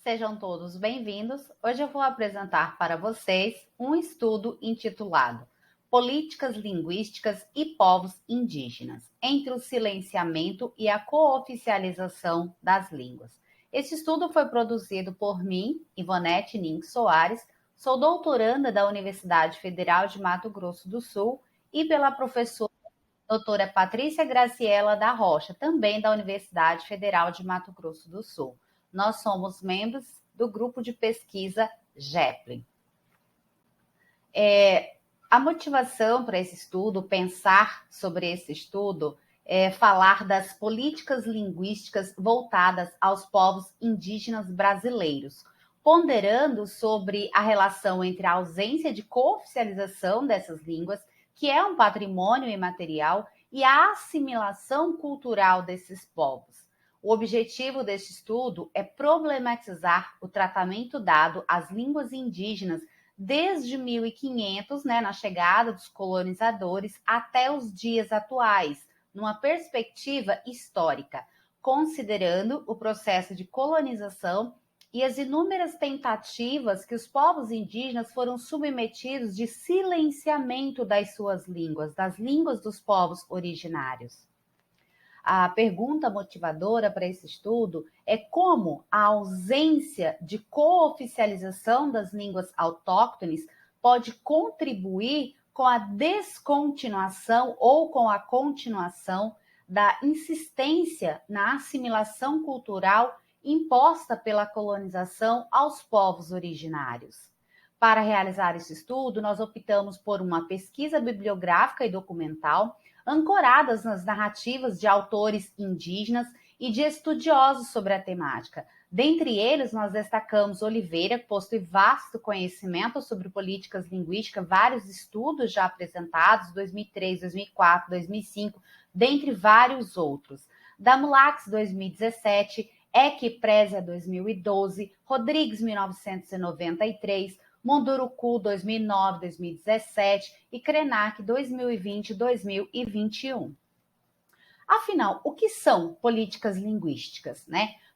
Sejam todos bem-vindos. Hoje eu vou apresentar para vocês um estudo intitulado Políticas Linguísticas e Povos Indígenas, entre o silenciamento e a cooficialização das línguas. Este estudo foi produzido por mim, Ivonete Ninck Soares, sou doutoranda da Universidade Federal de Mato Grosso do Sul, e pela professora doutora Patrícia Graciela da Rocha, também da Universidade Federal de Mato Grosso do Sul. Nós somos membros do grupo de pesquisa GEPLIN. A motivação para esse estudo, pensar sobre esse estudo, é falar das políticas linguísticas voltadas aos povos indígenas brasileiros, ponderando sobre a relação entre a ausência de cooficialização dessas línguas, que é um patrimônio imaterial, e a assimilação cultural desses povos. O objetivo deste estudo é problematizar o tratamento dado às línguas indígenas desde 1500, na chegada dos colonizadores, até os dias atuais, numa perspectiva histórica, considerando o processo de colonização e as inúmeras tentativas que os povos indígenas foram submetidos de silenciamento das suas línguas, das línguas dos povos originários. A pergunta motivadora para esse estudo é como a ausência de cooficialização das línguas autóctones pode contribuir com a descontinuação ou com a continuação da insistência na assimilação cultural imposta pela colonização aos povos originários. Para realizar esse estudo, nós optamos por uma pesquisa bibliográfica e documental ancoradas nas narrativas de autores indígenas e de estudiosos sobre a temática. Dentre eles, nós destacamos Oliveira, que possui vasto conhecimento sobre políticas linguísticas, vários estudos já apresentados, 2003, 2004, 2005, dentre vários outros. Damulax, 2017, Equiprésia, 2012, Rodrigues, 1993, Munduruku, 2009, 2017 e Krenak, 2020 2021. Afinal, o que são políticas linguísticas,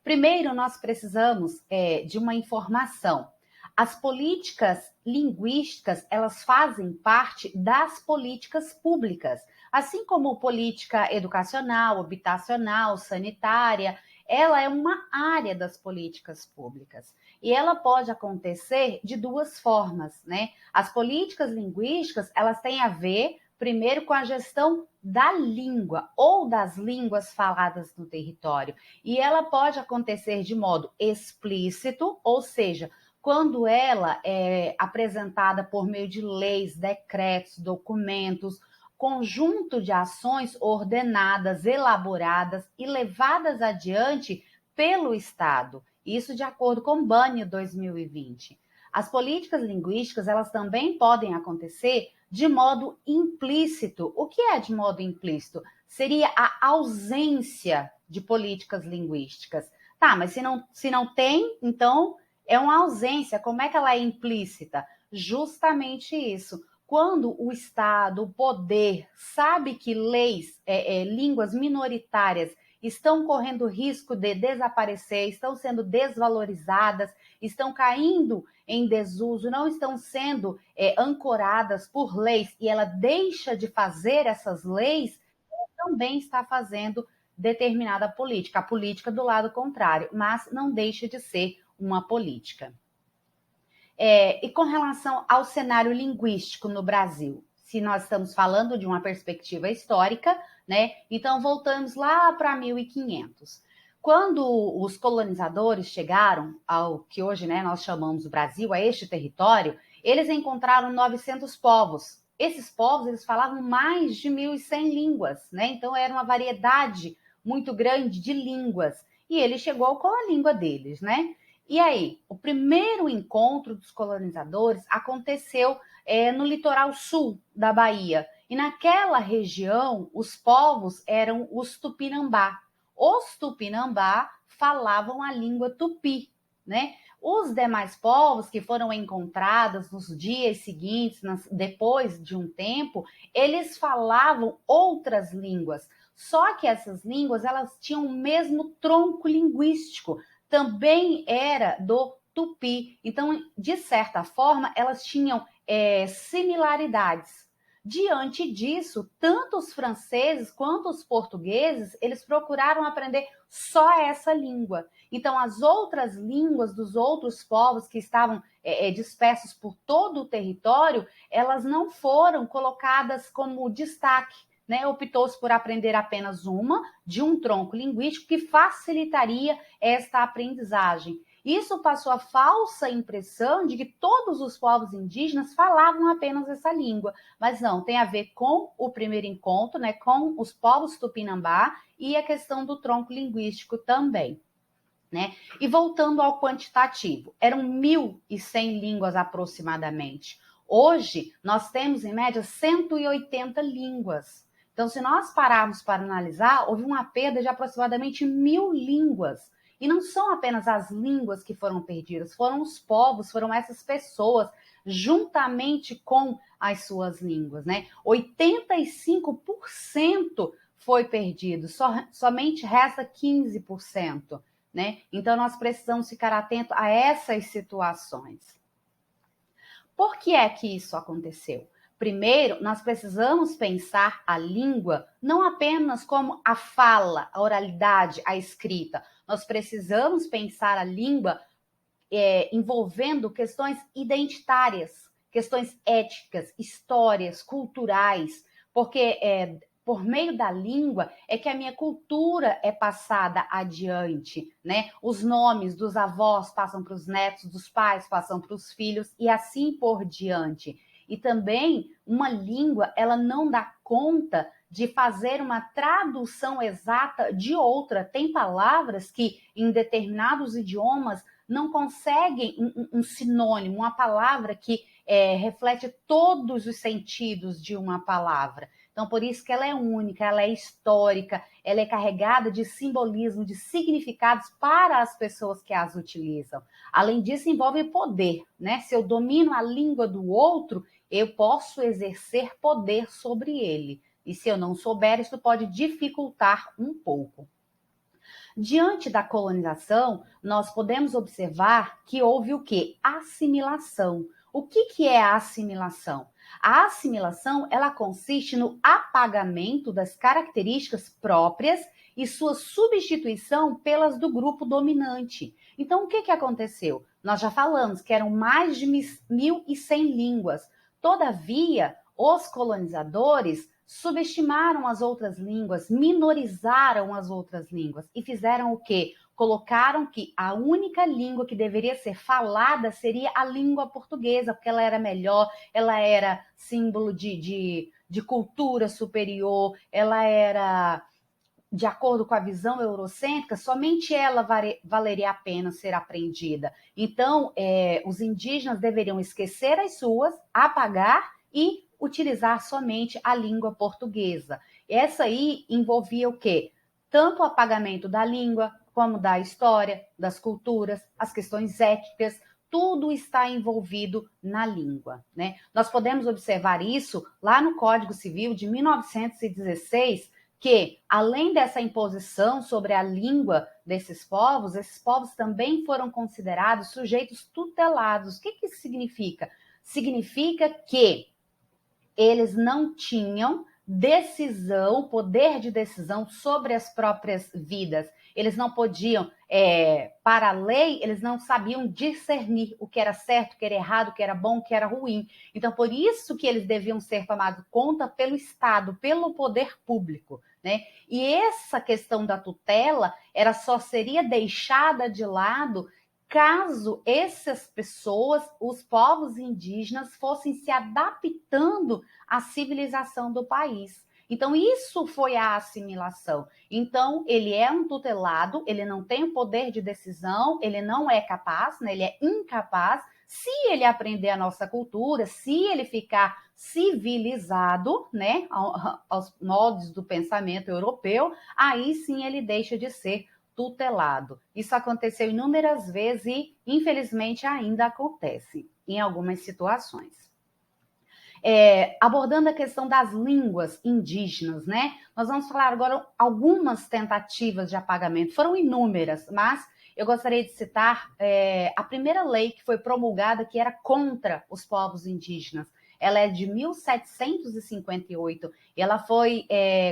Primeiro, nós precisamos de uma informação. As políticas linguísticas, elas fazem parte das políticas públicas, assim como política educacional, habitacional, sanitária. Ela é uma área das políticas públicas e ela pode acontecer de duas formas, As políticas linguísticas, elas têm a ver, primeiro, com a gestão da língua ou das línguas faladas no território, e ela pode acontecer de modo explícito, ou seja, quando ela é apresentada por meio de leis, decretos, documentos, conjunto de ações ordenadas, elaboradas e levadas adiante pelo Estado. Isso de acordo com o BANI 2020. As políticas linguísticas, elas também podem acontecer de modo implícito. O que é de modo implícito? Seria a ausência de políticas linguísticas. Tá, mas se não tem, então é uma ausência. Como é que ela é implícita? Justamente isso. Quando o Estado, o poder, sabe que leis, línguas minoritárias estão correndo risco de desaparecer, estão sendo desvalorizadas, estão caindo em desuso, não estão sendo ancoradas por leis, e ela deixa de fazer essas leis, ela também está fazendo determinada política, a política do lado contrário, mas não deixa de ser uma política. E com relação ao cenário linguístico no Brasil, se nós estamos falando de uma perspectiva histórica, então voltamos lá para 1500. Quando os colonizadores chegaram ao que hoje nós chamamos de Brasil, a este território, eles encontraram 900 povos. Esses povos, eles falavam mais de 1.100 línguas, Então era uma variedade muito grande de línguas. E ele chegou com a língua deles, E aí, o primeiro encontro dos colonizadores aconteceu no litoral sul da Bahia. E naquela região, os povos eram os Tupinambá. Os Tupinambá falavam a língua tupi, Os demais povos que foram encontrados nos dias seguintes, depois de um tempo, eles falavam outras línguas. Só que essas línguas, elas tinham o mesmo tronco linguístico, também era do tupi. Então, de certa forma, elas tinham similaridades. Diante disso, tanto os franceses quanto os portugueses, eles procuraram aprender só essa língua. Então, as outras línguas dos outros povos que estavam dispersos por todo o território, elas não foram colocadas como destaque, né? Optou-se por aprender apenas uma, de um tronco linguístico, que facilitaria esta aprendizagem. Isso passou a falsa impressão de que todos os povos indígenas falavam apenas essa língua, mas não, tem a ver com o primeiro encontro, né, com os povos tupinambá e a questão do tronco linguístico também. Né? E voltando ao quantitativo, eram 1.100 línguas aproximadamente. Hoje, nós temos, em média, 180 línguas. Então, se nós pararmos para analisar, houve uma perda de aproximadamente 1.000 línguas. E não são apenas as línguas que foram perdidas, foram os povos, foram essas pessoas, juntamente com as suas línguas, né? 85% foi perdido, somente resta 15%. Né? Então, nós precisamos ficar atentos a essas situações. Por que é que isso aconteceu? Primeiro, nós precisamos pensar a língua não apenas como a fala, a oralidade, a escrita. Nós precisamos pensar a língua envolvendo questões identitárias, questões éticas, histórias, culturais, porque por meio da língua é que a minha cultura é passada adiante, né? Os nomes dos avós passam para os netos, dos pais passam para os filhos e assim por diante. E também uma língua, ela não dá conta de fazer uma tradução exata de outra. Tem palavras que em determinados idiomas não conseguem um sinônimo, uma palavra que reflete todos os sentidos de uma palavra. Então, por isso que ela é única, ela é histórica, ela é carregada de simbolismo, de significados para as pessoas que as utilizam. Além disso, envolve poder, né? Se eu domino a língua do outro, eu posso exercer poder sobre ele. E se eu não souber, isso pode dificultar um pouco. Diante da colonização, nós podemos observar que houve o quê? Assimilação. O que é a assimilação? A assimilação, ela consiste no apagamento das características próprias e sua substituição pelas do grupo dominante. Então, o que aconteceu? Nós já falamos que eram mais de 1.100 línguas. Todavia, os colonizadores subestimaram as outras línguas, minorizaram as outras línguas e fizeram o quê? Colocaram que a única língua que deveria ser falada seria a língua portuguesa, porque ela era melhor, ela era símbolo de cultura superior, ela era, de acordo com a visão eurocêntrica, somente ela valeria a pena ser aprendida. Então, os indígenas deveriam esquecer as suas, apagar e utilizar somente a língua portuguesa. Essa aí envolvia o quê? Tanto o apagamento da língua, como da história, das culturas, as questões étnicas, tudo está envolvido na língua, né? Nós podemos observar isso lá no Código Civil de 1916, que, além dessa imposição sobre a língua desses povos, esses povos também foram considerados sujeitos tutelados. O que isso significa? Significa que eles não tinham decisão, poder de decisão sobre as próprias vidas. Eles não podiam, para a lei, eles não sabiam discernir o que era certo, o que era errado, o que era bom, o que era ruim. Então, por isso que eles deviam ser tomados conta pelo Estado, pelo poder público, né? E essa questão da tutela, ela só seria deixada de lado caso essas pessoas, os povos indígenas, fossem se adaptando à civilização do país. Então, isso foi a assimilação. Então, ele é um tutelado, ele não tem o poder de decisão, ele não é capaz, né? Ele é incapaz. Se ele aprender a nossa cultura, se ele ficar civilizado, né, aos moldes do pensamento europeu, aí sim ele deixa de ser tutelado. Isso aconteceu inúmeras vezes e, infelizmente, ainda acontece em algumas situações. Abordando a questão das línguas indígenas, né? Nós vamos falar agora algumas tentativas de apagamento. Foram inúmeras, mas eu gostaria de citar a primeira lei que foi promulgada que era contra os povos indígenas. Ela é de 1758 e ela foi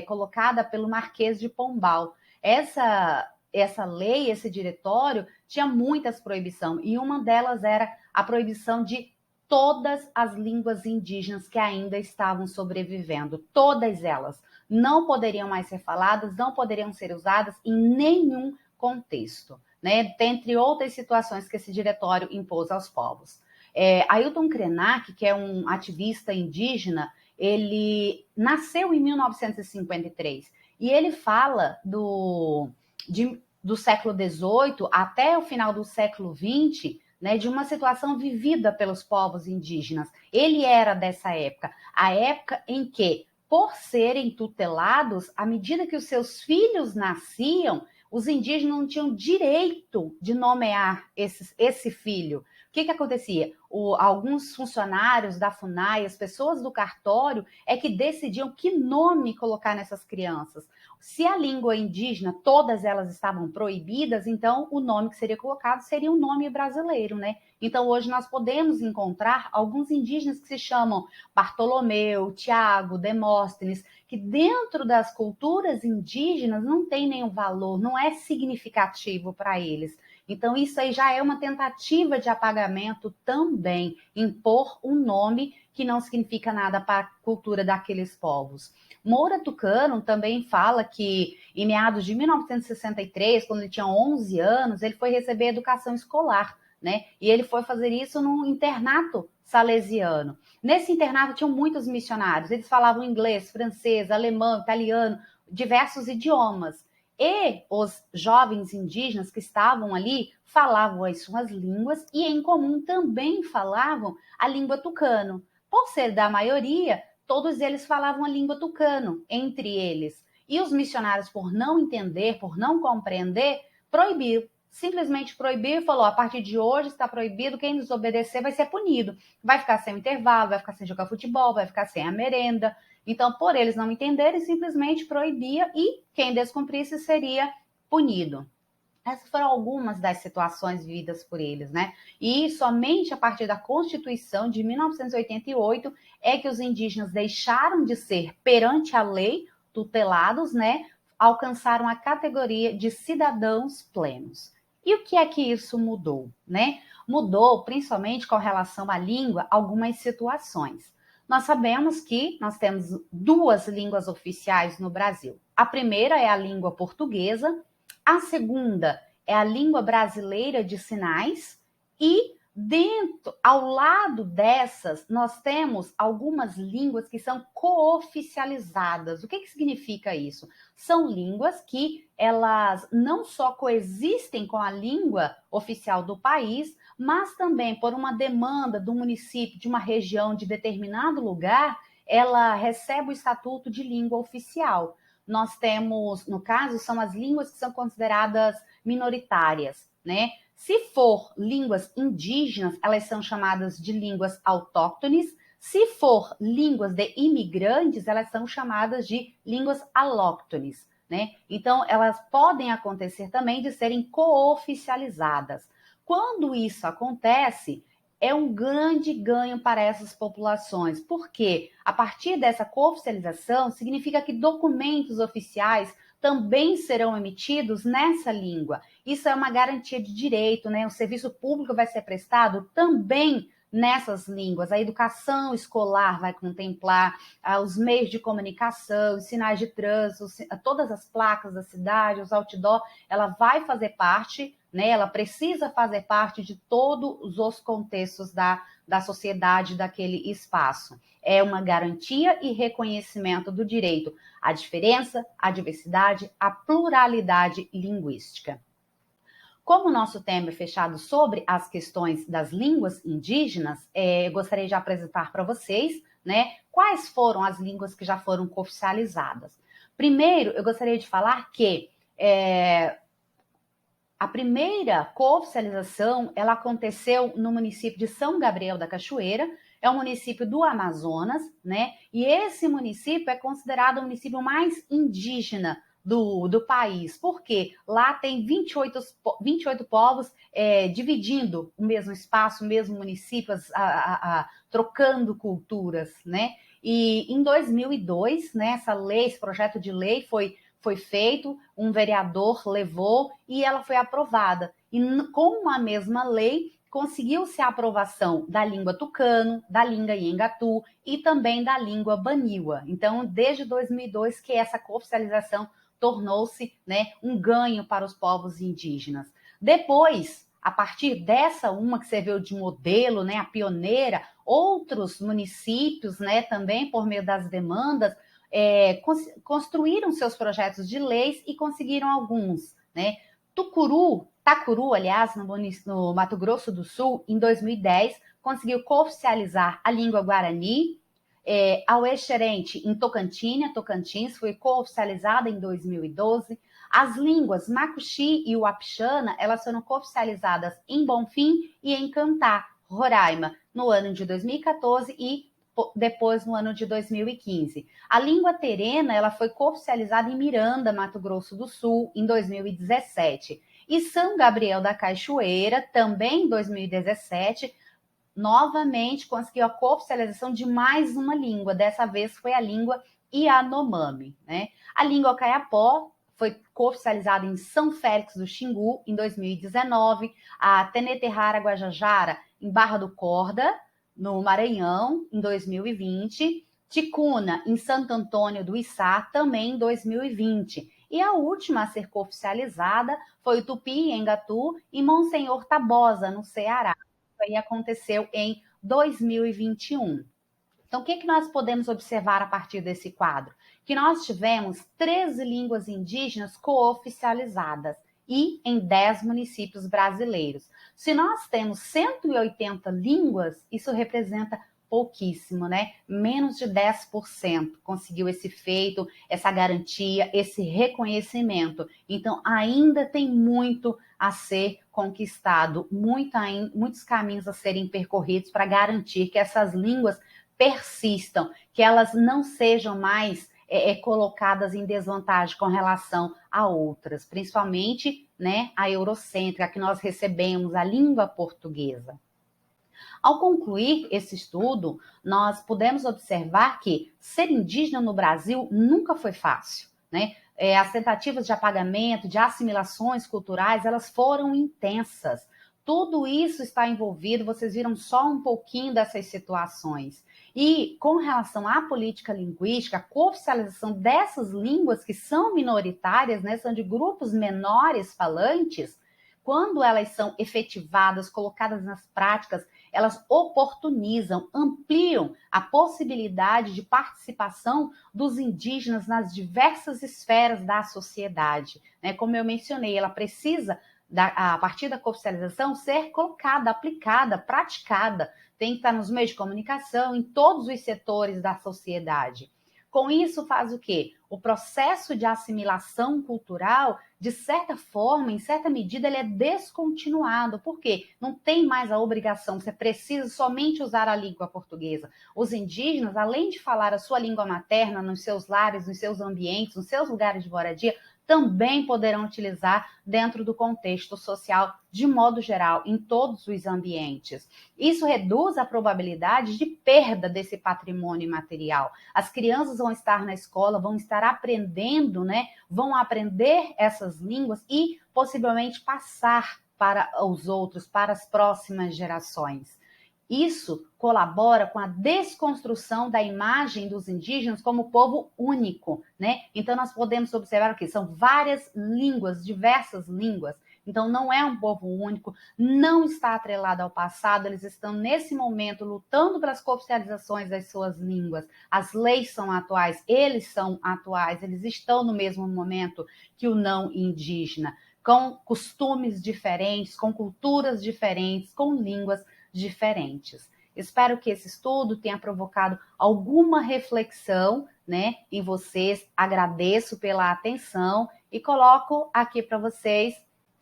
colocada pelo Marquês de Pombal. Essa lei, esse diretório, tinha muitas proibições, e uma delas era a proibição de todas as línguas indígenas que ainda estavam sobrevivendo. Todas elas não poderiam mais ser faladas, não poderiam ser usadas em nenhum contexto, né? Dentre outras situações que esse diretório impôs aos povos. Ailton Krenak, que é um ativista indígena, ele nasceu em 1953 e ele fala do século XVIII até o final do século XX, né, de uma situação vivida pelos povos indígenas. Ele era dessa época, a época em que, por serem tutelados, à medida que os seus filhos nasciam, os indígenas não tinham direito de nomear esse filho. O que acontecia? Alguns funcionários da FUNAI, as pessoas do cartório, é que decidiam que nome colocar nessas crianças. Se a língua indígena, todas elas estavam proibidas, então o nome que seria colocado seria um nome brasileiro, né? Então hoje nós podemos encontrar alguns indígenas que se chamam Bartolomeu, Tiago, Demóstenes, que dentro das culturas indígenas não tem nenhum valor, não é significativo para eles. Então, isso aí já é uma tentativa de apagamento também, impor um nome que não significa nada para a cultura daqueles povos. Moura Tucano também fala que, em meados de 1963, quando ele tinha 11 anos, ele foi receber educação escolar, né? E ele foi fazer isso num internato salesiano. Nesse internato tinham muitos missionários, eles falavam inglês, francês, alemão, italiano, diversos idiomas. E os jovens indígenas que estavam ali falavam as suas línguas e, em comum, também falavam a língua tucano. Por ser da maioria, todos eles falavam a língua tucano entre eles. E os missionários, por não entender, por não compreender, proibiram. Simplesmente proibiu e falou: a partir de hoje está proibido, quem desobedecer vai ser punido. Vai ficar sem o intervalo, vai ficar sem jogar futebol, vai ficar sem a merenda. Então, por eles não entenderem, simplesmente proibia e quem descumprisse seria punido. Essas foram algumas das situações vividas por eles, né? E somente a partir da Constituição de 1988 é que os indígenas deixaram de ser, perante a lei, tutelados, né? Alcançaram a categoria de cidadãos plenos. E o que é que isso mudou, né? Mudou, principalmente com relação à língua, algumas situações. Nós sabemos que nós temos duas línguas oficiais no Brasil. A primeira é a língua portuguesa, a segunda é a língua brasileira de sinais e ao lado dessas, nós temos algumas línguas que são cooficializadas. O que significa isso? São línguas que elas não só coexistem com a língua oficial do país, mas também por uma demanda do município, de uma região, de determinado lugar, ela recebe o estatuto de língua oficial. Nós temos, no caso, são as línguas que são consideradas minoritárias, né? Se for línguas indígenas, elas são chamadas de línguas autóctones. Se for línguas de imigrantes, elas são chamadas de línguas alóctones, né? Então, elas podem acontecer também de serem cooficializadas. Quando isso acontece, é um grande ganho para essas populações, porque a partir dessa cooficialização significa que documentos oficiais também serão emitidos nessa língua. Isso é uma garantia de direito, né? O serviço público vai ser prestado também nessas línguas. A educação escolar vai contemplar os meios de comunicação, os sinais de trânsito, todas as placas da cidade, os outdoor, ela vai fazer parte, né? Ela precisa fazer parte de todos os contextos da sociedade, daquele espaço. É uma garantia e reconhecimento do direito à diferença, à diversidade, à pluralidade linguística. Como o nosso tema é fechado sobre as questões das línguas indígenas, eu gostaria de apresentar para vocês, né, quais foram as línguas que já foram cooficializadas. Primeiro, eu gostaria de falar que a primeira cooficialização, ela aconteceu no município de São Gabriel da Cachoeira, é um município do Amazonas, né? E esse município é considerado o município mais indígena do país, porque lá tem 28 povos dividindo o mesmo espaço, o mesmo município, trocando culturas, né? E em 2002, né, esse projeto de lei foi feito, um vereador levou e ela foi aprovada. E com a mesma lei, conseguiu-se a aprovação da língua tucano, da língua iengatu e também da língua baniwa. Então, desde 2002 que essa oficialização tornou-se, né, um ganho para os povos indígenas. Depois, a partir dessa uma que serviu de modelo, né, a pioneira, outros municípios, né, também por meio das demandas, construíram seus projetos de leis e conseguiram alguns, né? Tacuru, aliás, no Mato Grosso do Sul, em 2010, conseguiu cooficializar a língua guarani. A Uexerente, em Tocantins, foi cooficializada em 2012. As línguas Macuxi e Uapixana, elas foram cooficializadas em Bonfim e em Cantá, Roraima, no ano de 2014 e depois no ano de 2015. A língua terena, ela foi cooficializada em Miranda, Mato Grosso do Sul, em 2017. E São Gabriel da Cachoeira, também em 2017, novamente conseguiu a cooficialização de mais uma língua. Dessa vez foi a língua Yanomami, né? A língua Kayapó foi cooficializada em São Félix do Xingu, em 2019. A Teneterrara Guajajara, em Barra do Corda, no Maranhão, em 2020. Ticuna, em Santo Antônio do Içá, também em 2020. E a última a ser cooficializada foi o Tupi, em Engatu, e Monsenhor Tabosa, no Ceará. Isso aí aconteceu em 2021. Então, o que nós podemos observar a partir desse quadro? Que nós tivemos 13 línguas indígenas cooficializadas e em 10 municípios brasileiros. Se nós temos 180 línguas, isso representa pouquíssimo, né? Menos de 10% conseguiu esse feito, essa garantia, esse reconhecimento. Então, ainda tem muito a ser conquistado, muitos caminhos a serem percorridos para garantir que essas línguas persistam, que elas não sejam mais colocadas em desvantagem com relação a outras, principalmente, né, a eurocêntrica, que nós recebemos, a língua portuguesa. Ao concluir esse estudo, nós podemos observar que ser indígena no Brasil nunca foi fácil, né? As tentativas de apagamento, de assimilações culturais, elas foram intensas. Tudo isso está envolvido, vocês viram só um pouquinho dessas situações. E com relação à política linguística, a cooficialização dessas línguas que são minoritárias, né, são de grupos menores falantes, quando elas são efetivadas, colocadas nas práticas, elas oportunizam, ampliam a possibilidade de participação dos indígenas nas diversas esferas da sociedade. Né? Como eu mencionei, ela precisa, a partir da cooficialização, ser colocada, aplicada, praticada. Tem que estar nos meios de comunicação, em todos os setores da sociedade. Com isso, faz o quê? O processo de assimilação cultural, de certa forma, em certa medida, ele é descontinuado. Por quê? Não tem mais a obrigação, você precisa somente usar a língua portuguesa. Os indígenas, além de falar a sua língua materna nos seus lares, nos seus ambientes, nos seus lugares de moradia, também poderão utilizar dentro do contexto social, de modo geral, em todos os ambientes. Isso reduz a probabilidade de perda desse patrimônio material. As crianças vão estar na escola, vão estar aprendendo, né? Vão aprender essas línguas e possivelmente passar para os outros, para as próximas gerações. Isso colabora com a desconstrução da imagem dos indígenas como povo único, né? Então, nós podemos observar que são várias línguas, diversas línguas. Então, não é um povo único, não está atrelado ao passado, eles estão, nesse momento, lutando pelas cooficializações das suas línguas. As leis são atuais, eles estão no mesmo momento que o não indígena, com costumes diferentes, com culturas diferentes, com línguas diferentes. Espero que esse estudo tenha provocado alguma reflexão, né, em vocês. Agradeço pela atenção e coloco aqui para vocês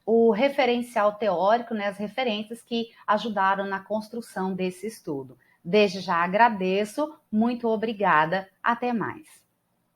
o referencial teórico, né, as referências que ajudaram na construção desse estudo. Desde já agradeço, muito obrigada, até mais.